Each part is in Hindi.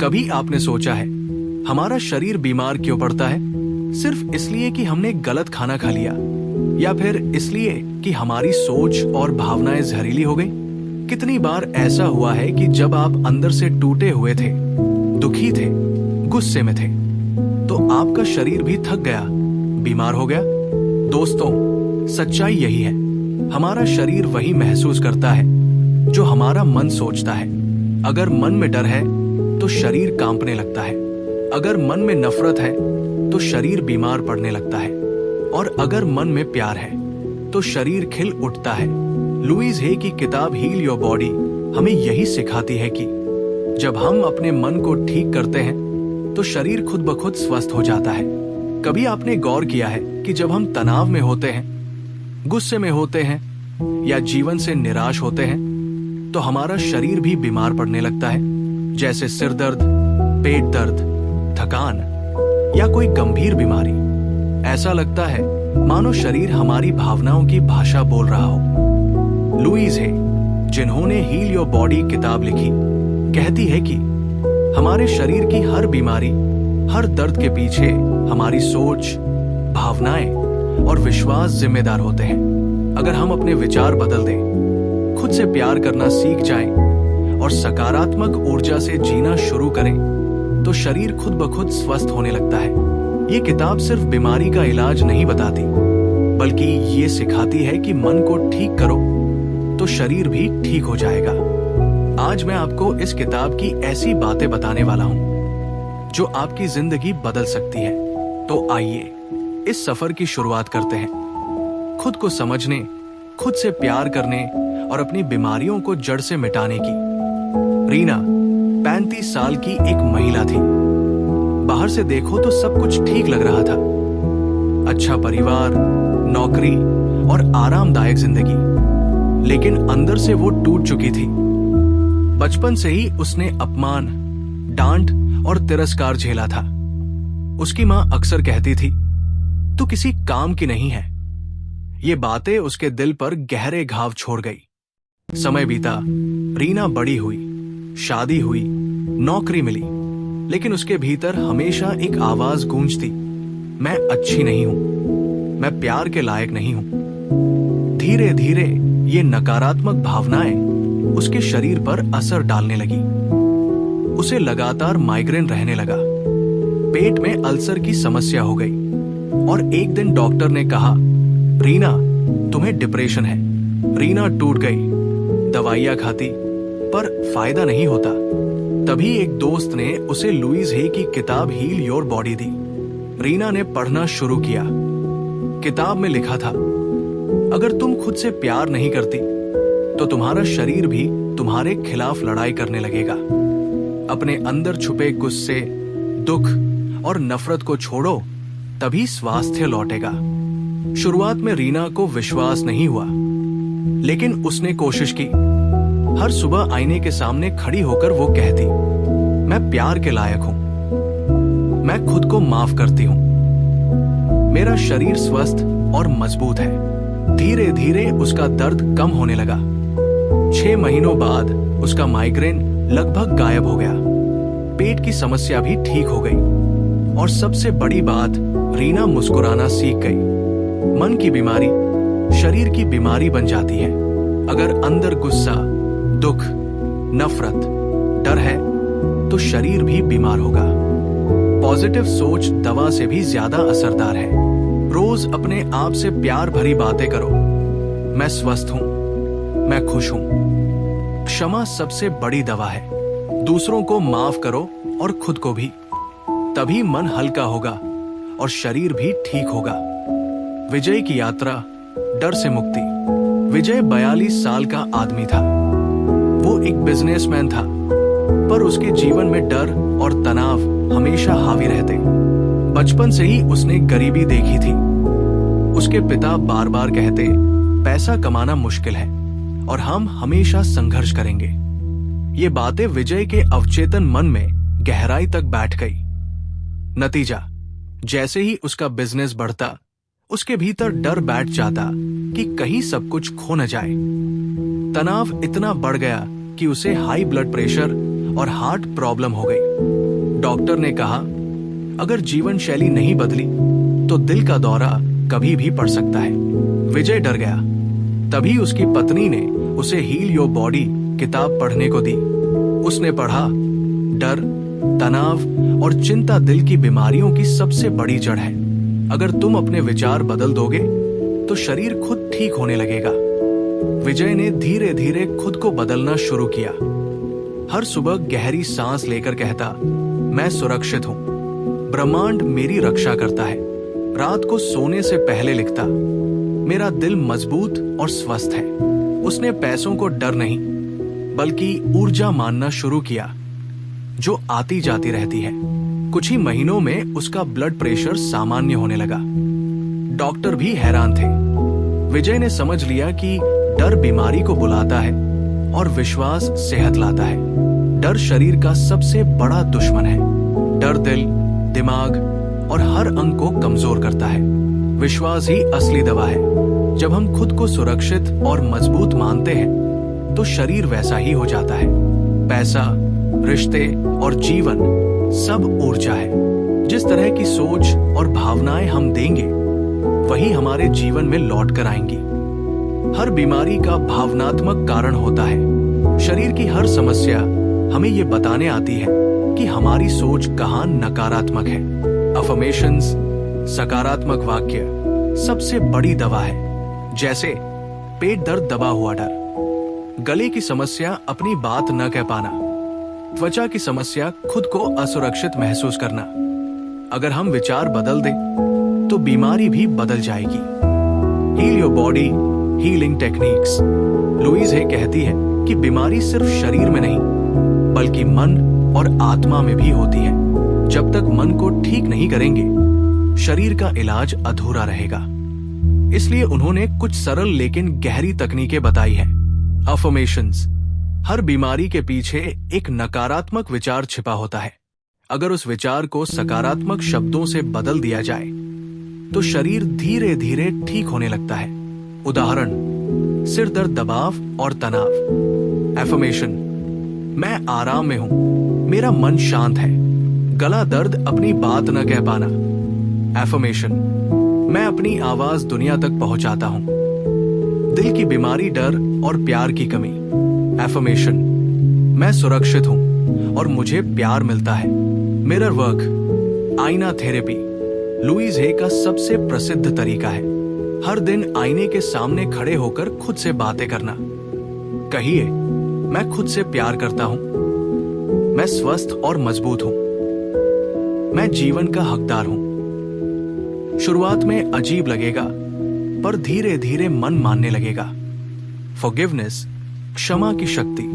कभी आपने सोचा है हमारा शरीर बीमार क्यों पड़ता है? सिर्फ इसलिए कि हमने गलत खाना खा लिया, या फिर इसलिए कि हमारी सोच और भावनाएं जहरीली हो गई? कितनी बार ऐसा हुआ है कि जब आप अंदर से टूटे हुए थे, दुखी थे, गुस्से में थे, तो आपका शरीर भी थक गया, बीमार हो गया? दोस्तों, सच्चाई यही है, हमारा शरीर वही महसूस करता है जो हमारा मन सोचता है। अगर मन में डर है तो शरीर कांपने लगता है, अगर मन में नफरत है तो शरीर बीमार पड़ने लगता है, और अगर मन में प्यार है तो शरीर खिल उठता है। लुईस हे की किताब हील योर बॉडी हमें यही सिखाती है कि जब हम अपने मन को ठीक करते हैं तो शरीर खुद ब खुद स्वस्थ हो जाता है। कभी आपने गौर किया है कि जब हम तनाव में होते हैं, गुस्से में होते हैं या जीवन से निराश होते हैं तो हमारा शरीर भी बीमार पड़ने लगता है, जैसे सिर दर्द, पेट दर्द, थकान या कोई गंभीर बीमारी। ऐसा लगता है मानो शरीर हमारी भावनाओं की भाषा बोल रहा हो। लुईस हे, जिन्होंने हील योर बॉडी किताब लिखी, कहती है कि हमारे शरीर की हर बीमारी, हर दर्द के पीछे हमारी सोच, भावनाएं और विश्वास जिम्मेदार होते हैं। अगर हम अपने विचार बदल दें, खुद से प्यार करना सीख जाएं और सकारात्मक ऊर्जा से जीना शुरू करें, तो शरीर खुद ब खुद स्वस्थ होने लगता है। ये किताब सिर्फ बीमारी का इलाज नहीं बताती, बल्कि ये सिखाती है कि मन को ठीक करो तो शरीर भी ठीक हो जाएगा। आज मैं आपको इस किताब की ऐसी बातें बताने वाला हूं जो आपकी जिंदगी बदल सकती है। तो आइए इस सफर की शुरुआत करते हैं, खुद को समझने, खुद से प्यार करने और अपनी बीमारियों को जड़ से मिटाने की। रीना 35 साल की एक महिला थी। बाहर से देखो तो सब कुछ ठीक लग रहा था, अच्छा परिवार, नौकरी और आरामदायक जिंदगी, लेकिन अंदर से वो टूट चुकी थी। बचपन से ही उसने अपमान, डांट और तिरस्कार झेला था। उसकी मां अक्सर कहती थी, तू किसी काम की नहीं है। ये बातें उसके दिल पर गहरे घाव छोड़ गई। समय बीता, रीना बड़ी हुई, शादी हुई, नौकरी मिली, लेकिन उसके भीतर हमेशा एक आवाज गूंजती, मैं अच्छी नहीं हूं, मैं प्यार के लायक नहीं हूं। धीरे धीरे ये नकारात्मक भावनाएं उसके शरीर पर असर डालने लगी। उसे लगातार माइग्रेन रहने लगा, पेट में अल्सर की समस्या हो गई, और एक दिन डॉक्टर ने कहा, रीना तुम्हें डिप्रेशन है। रीना टूट गई, दवाइयां खाती, पर फायदा नहीं होता। तभी एक दोस्त ने उसे लुईस हे की किताब हील योर बॉडी दी। रीना ने पढ़ना शुरू किया। किताब में लिखा था, अगर तुम खुद से प्यार नहीं करती तो तुम्हारा शरीर भी तुम्हारे खिलाफ लड़ाई करने लगेगा। अपने अंदर छुपे गुस्से, दुख और नफरत को छोड़ो, तभी स्वास्थ्य लौटेगा। शुरुआत में रीना को विश्वास नहीं हुआ, लेकिन उसने कोशिश की। हर सुबह आईने के सामने खड़ी होकर वो कहती, मैं प्यार के लायक हूं, मैं खुद को माफ करती हूं, मेरा शरीर स्वस्थ और मजबूत है। धीरे धीरे उसका दर्द कम होने लगा। 6 महीनों बाद उसका माइग्रेन लगभग गायब हो गया, पेट की समस्या भी ठीक हो गई, और सबसे बड़ी बात, रीना मुस्कुराना सीख गई। मन की बीमारी शरीर की बीमारी बन जाती है। अगर अंदर गुस्सा, दुख, नफरत, डर है तो शरीर भी बीमार होगा। पॉजिटिव सोच दवा से भी ज्यादा असरदार है। रोज अपने आप से प्यार भरी बातें करो, मैं स्वस्थ हूं, मैं खुश हूं। क्षमा सबसे बड़ी दवा है। दूसरों को माफ करो और खुद को भी, तभी मन हल्का होगा और शरीर भी ठीक होगा। विजय की यात्रा, डर से मुक्ति। विजय 42 साल का आदमी था। वो एक बिजनेसमैन था, पर उसके जीवन में डर और तनाव हमेशा हावी रहते। बचपन से ही उसने गरीबी देखी थी। उसके पिता बार बार कहते, पैसा कमाना मुश्किल है और हम हमेशा संघर्ष करेंगे। ये बातें विजय के अवचेतन मन में गहराई तक बैठ गई। नतीजा, जैसे ही उसका बिजनेस बढ़ता, उसके भीतर डर बैठ जाता कि कहीं सब कुछ खो न जाए। तनाव इतना बढ़ गया कि उसे हाई ब्लड प्रेशर और हार्ट प्रॉब्लम हो गई। डॉक्टर ने कहा अगर जीवन शैली नहीं बदली तो दिल का दौरा कभी भी पड़ सकता है। विजय डर गया। तभी उसकी पत्नी ने उसे हील योर बॉडी किताब पढ़ने को दी। उसने पढ़ा, डर, तनाव और चिंता दिल की बीमारियों की सबसे बड़ी जड़ है। अगर तुम अपने विचार बदल दोगे तो शरीर खुद ठीक होने लगेगा। विजय ने धीरे धीरे खुद को बदलना शुरू किया। हर सुबह गहरी सांस लेकर कहता, मैं सुरक्षित हूं, ब्रह्मांड मेरी रक्षा करता है। रात को सोने से पहले लिखता, मेरा दिल मजबूत और स्वस्थ है। उसने पैसों को डर नहीं बल्कि ऊर्जा मानना शुरू किया जो आती जाती रहती है। कुछ ही महीनों में उसका ब्लड प्रेशर सामान्य होने लगा। डॉक्टर भी हैरान थे। विजय ने समझ लिया कि डर बीमारी को बुलाता है और विश्वास सेहत लाता है। डर शरीर का सबसे बड़ा दुश्मन है। डर दिल, दिमाग और हर अंग को कमजोर करता है। विश्वास ही असली दवा है। जब हम खुद को सुरक्षित और मजबूत मानते हैं तो शरीर वैसा ही हो जाता है। पैसा, रिश्ते और जीवन सब ऊर्जा है। जिस तरह की सोच और भावनाएं हम देंगे वही हमारे जीवन में लौट कर आएंगी। हर बीमारी का भावनात्मक कारण होता है। शरीर की हर समस्या हमें ये बताने आती है कि हमारी सोच कहाँ नकारात्मक है। अफर्मेशंस, सकारात्मक वाक्य सबसे बड़ी दवा है। जैसे पेट दर्द, दबा हुआ डर, गले की समस्या, अपनी बात न कह पाना, त्वचा की समस्या, खुद को असुरक्षित महसूस करना। अगर हम विचार बदल दें तो बीमारी भी बदल जाएगी। Heal your body, healing techniques. Louise Hay कहती है कि बीमारी सिर्फ शरीर में नहीं बल्कि मन और आत्मा में भी होती है। जब तक मन को ठीक नहीं करेंगे शरीर का इलाज अधूरा रहेगा। इसलिए उन्होंने कुछ सरल लेकिन गहरी तकनीकें बताई हैं। अफर्मेशंस। हर बीमारी के पीछे एक नकारात्मक विचार छिपा होता है। अगर उस विचार को सकारात्मक शब्दों से बदल दिया जाए तो शरीर धीरे धीरे ठीक होने लगता है। उदाहरण, सिर दर्द, दबाव और तनाव। एफर्मेशन, मैं आराम में हूं, मेरा मन शांत है। गला दर्द, अपनी बात न कह पाना। एफर्मेशन, मैं अपनी आवाज दुनिया तक पहुंचाता हूं। दिल की बीमारी, डर और प्यार की कमी। एफर्मेशन, मैं सुरक्षित हूं और मुझे प्यार मिलता है। मिरर वर्क, आईना थेरेपी, लुईस हे का सबसे प्रसिद्ध तरीका है। हर दिन आईने के सामने खड़े होकर खुद से बातें करना। कहिए, मैं खुद से प्यार करता हूं, मैं स्वस्थ और मजबूत हूं, मैं जीवन का हकदार हूं। शुरुआत में अजीब लगेगा पर धीरे धीरे मन मानने लगेगा। फॉरगिवनेस, क्षमा की शक्ति।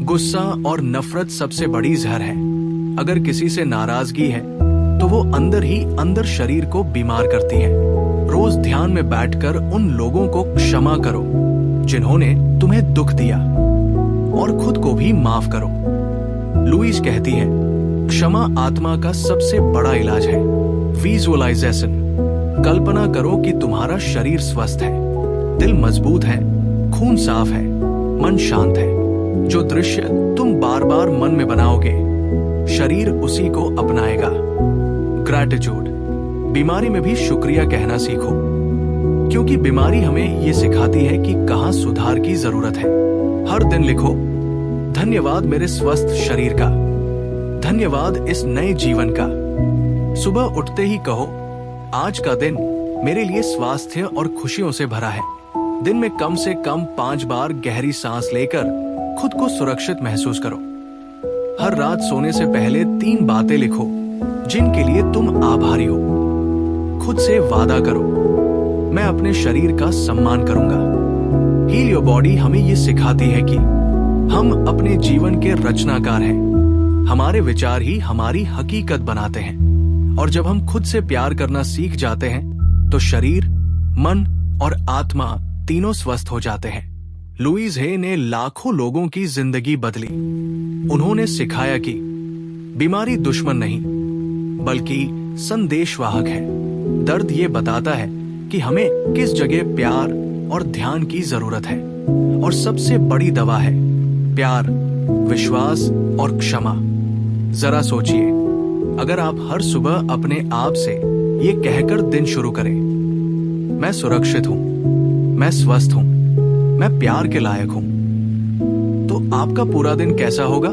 गुस्सा और नफरत सबसे बड़ी जहर है। अगर किसी से नाराजगी है तो वो अंदर ही अंदर शरीर को बीमार करती है। रोज ध्यान में बैठकर उन लोगों को क्षमा करो जिन्होंने तुम्हें दुख दिया और खुद को भी माफ करो। लुईस कहती है, क्षमा आत्मा का सबसे बड़ा इलाज है। विजुअलाइजेशन, कल्पना करो कि तुम्हारा शरीर स्वस्थ है, दिल मजबूत है, खून साफ है, मन शांत है। जो दृश्य तुम बार बार मन में बनाओगे शरीर उसी को अपनाएगा। ग्रैटिट्यूड, बीमारी में भी शुक्रिया कहना सीखो, क्योंकि बीमारी हमें ये सिखाती है कि कहाँ सुधार की जरूरत है। हर दिन लिखो, धन्यवाद मेरे स्वस्थ शरीर का, धन्यवाद इस नए जीवन का। सुबह उठते ही कहो, आज का दिन मेरे लिए स्वास्थ्य और खुशियों से भरा है। दिन में कम से कम 5 बार गहरी सांस लेकर खुद को सुरक्षित महसूस करो। हर रात सोने से पहले 3 बातें लिखो जिनके लिए तुम आभारी हो। खुद से वादा करो, मैं अपने शरीर का सम्मान करूंगा। हील योर बॉडी हमें ये सिखाती है कि हम अपने जीवन के रचनाकार हैं। हमारे विचार ही हमारी हकीकत बनाते हैं और जब हम खुद से प्यार करना सीख जाते हैं तो शरीर, मन और आत्मा तीनों स्वस्थ हो जाते हैं। लुईस हे ने लाखों लोगों की जिंदगी बदली। उन्होंने सिखाया कि बीमारी दुश्मन नहीं बल्कि संदेशवाहक है। दर्द ये बताता है कि हमें किस जगह प्यार और ध्यान की जरूरत है और सबसे बड़ी दवा है प्यार, विश्वास और क्षमा। जरा सोचिए, अगर आप हर सुबह अपने आप से ये कहकर दिन शुरू करें, मैं सुरक्षित हूं, मैं स्वस्थ हूं, मैं प्यार के लायक हूं, तो आपका पूरा दिन कैसा होगा?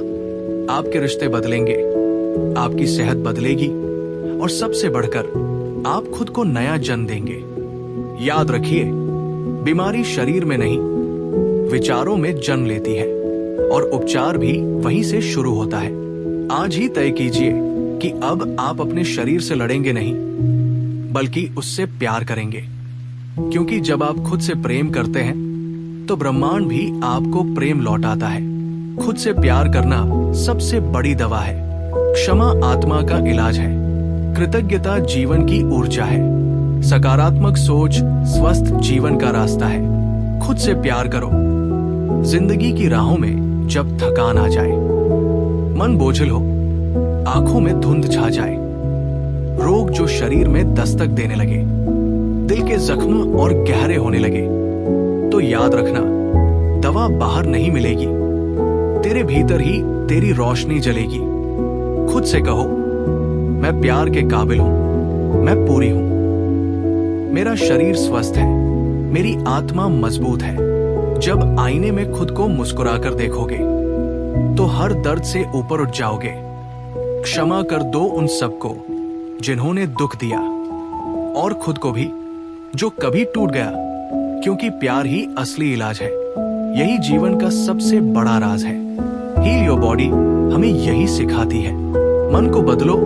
आपके रिश्ते बदलेंगे, आपकी सेहत बदलेगी और सबसे बढ़कर आप खुद को नया जन्म देंगे। याद रखिए, बीमारी शरीर में नहीं, विचारों में जन्म लेती है और उपचार भी वहीं से शुरू होता है। आज ही तय कीजिए कि अब आप अपने शरीर से लड़ेंगे नहीं, बल्कि उससे प्यार करेंगे, क्योंकि जब आप खुद से प्रेम करते हैं तो ब्रह्मांड भी आपको प्रेम लौटाता है। खुद से प्यार करना सबसे बड़ी दवा है। क्षमा आत्मा का इलाज है, कृतज्ञता जीवन की ऊर्जा है, सकारात्मक सोच स्वस्थ जीवन का रास्ता है। खुद से प्यार करो। जिंदगी की राहों में जब थकान आ जाए, मन बोझिल हो, आंखों में धुंध छा जाए, रोग जो शरीर में दस्तक देने लगे, दिल के जख्म और गहरे होने लगे, तो याद रखना, दवा बाहर नहीं मिलेगी, तेरे भीतर ही तेरी रोशनी जलेगी। खुद से कहो, मैं प्यार के काबिल हूं, मैं पूरी हूं, मेरा शरीर स्वस्थ है, मेरी आत्मा मजबूत है। जब आईने में खुद को मुस्कुराकर देखोगे तो हर दर्द से ऊपर उठ जाओगे। क्षमा कर दो उन सबको जिन्होंने दुख दिया, और खुद को भी जो कभी टूट गया, क्योंकि प्यार ही असली इलाज है। यही जीवन का सबसे बड़ा राज है। हील योर बॉडी हमें यही सिखाती है। मन को बदलो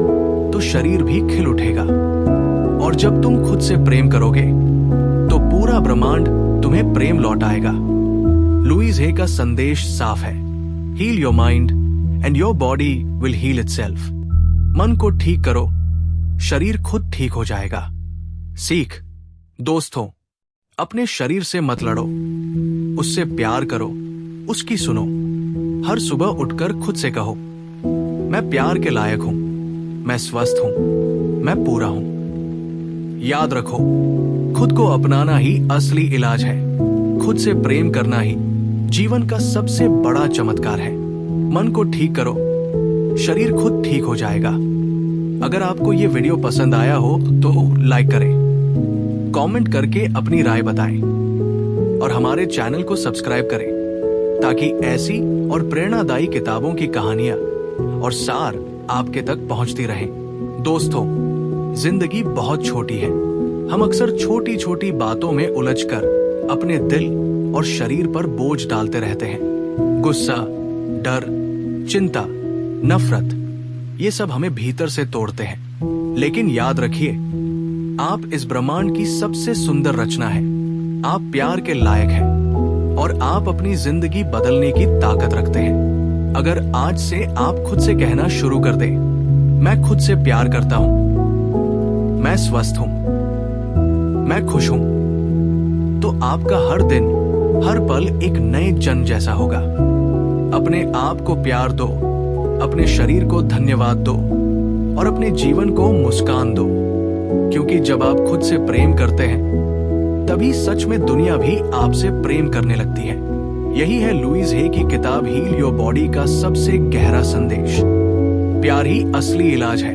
तो शरीर भी खिल उठेगा, और जब तुम खुद से प्रेम करोगे तो पूरा ब्रह्मांड तुम्हें प्रेम लौटाएगा। लुईस हे का संदेश साफ है, heal your mind and your body will heal itself. मन को ठीक करो, शरीर खुद ठीक हो जाएगा। सीख दोस्तों, अपने शरीर से मत लड़ो, उससे प्यार करो, उसकी सुनो। हर सुबह उठकर खुद से कहो, मैं प्यार के लायक हूं, मैं स्वस्थ हूं, मैं पूरा हूं। याद रखो, खुद को अपनाना ही असली इलाज है। खुद से प्रेम करना ही जीवन का सबसे बड़ा चमत्कार है। मन को ठीक करो, शरीर खुद ठीक हो जाएगा। अगर आपको ये वीडियो पसंद आया हो तो लाइक करें, कमेंट करके अपनी राय बताएं और हमारे चैनल को सब्सक्राइब करें, ताकि ऐसी और प्रेरणादायी किताबों की कहानियां और सार आपके तक पहुंचती रहें। दोस्तों, जिंदगी बहुत छोटी है। हम अक्सर छोटी छोटी बातों में उलझकर अपने दिल और शरीर पर बोझ डालते रहते हैं। गुस्सा, डर, चिंता, नफरत, ये सब हमें भीतर से तोड़ते हैं। लेकिन याद रखिए, आप इस ब्रह्मांड की सबसे सुंदर रचना है। आप प्यार के लायक हैं और आप अपनी जिंदगी बदलने की ताकत रखते हैं। अगर आज से आप खुद से कहना शुरू कर दें, मैं खुद से प्यार करता हूं, मैं स्वस्थ हूं, मैं खुश हूं, तो आपका हर दिन, हर पल एक नए जन्म जैसा होगा। अपने आप को प्यार दो, अपने शरीर को धन्यवाद दो और अपने जीवन को मुस्कान दो, क्योंकि जब आप खुद से प्रेम करते हैं, तभी सच में दुनिया भी आपसे प्रेम करने लगती है। यही है लुईस हे की किताब हील योर बॉडी का सबसे गहरा संदेश। प्यार ही असली इलाज है।